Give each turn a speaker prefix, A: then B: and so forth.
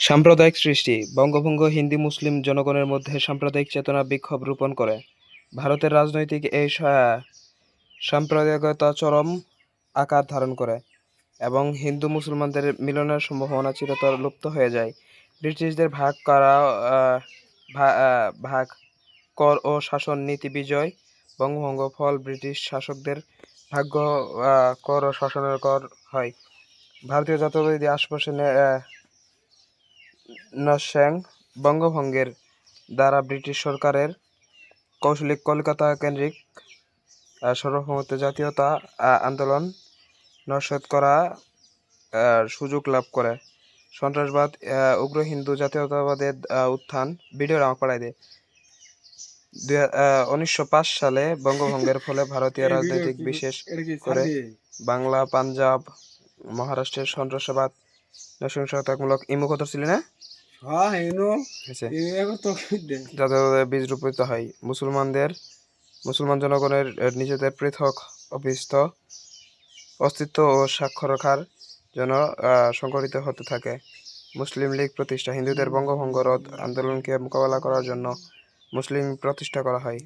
A: সাম্প্রদায়িক সৃষ্টি বঙ্গভঙ্গ হিন্দু মুসলিম জনগণের মধ্যে সাম্প্রদায়িক চেতনা বিক্ষোভ রোপণ করে। ভারতের রাজনৈতিক এই সাম্প্রদায়িকতা চরম আকার ধারণ করে এবং হিন্দু মুসলমানদের মিলনের সম্ভাবনা চিরতর লুপ্ত হয়ে যায়। ব্রিটিশদের ভাগ কর ও শাসন নীতি বিজয় বঙ্গভঙ্গ ফল ব্রিটিশ শাসকদের ভাগ্য কর ও শাসনের কর হয়। ভারতীয় জাতীয়তাবাদী আশপাশে নরসিংহ বঙ্গভঙ্গের দ্বারা ব্রিটিশ সরকারের কৌশলিক কলকাতা কেন্দ্রিক সার্বভৌমত্ব জাতীয়তা আন্দোলন নস্যাৎ করার সুযোগ লাভ করে। সন্ত্রাসবাদ, উগ্র হিন্দু জাতীয়তাবাদের উত্থান। ভিডিও আমাকে পাঠাই দে। 1905 সালে বঙ্গভঙ্গের ফলে ভারতীয় রাজনৈতিক বিশেষ করে বাংলা, পাঞ্জাব, মহারাষ্ট্রের সন্ত্রাসবাদ নৃশংসতামূলক ইমুখত ছিল না জাতীয়তাবাদের বীজ রোপিত হয়। মুসলমান জনগণের নিজেদের পৃথক অস্তিত্ব ও স্বাক্ষর রাখার জন্য সংগঠিত হতে থাকে। মুসলিম লীগ প্রতিষ্ঠা। হিন্দুদের বঙ্গভঙ্গ রোধ আন্দোলনকে মোকাবেলা করার জন্য মুসলিম প্রতিষ্ঠা করা হয়।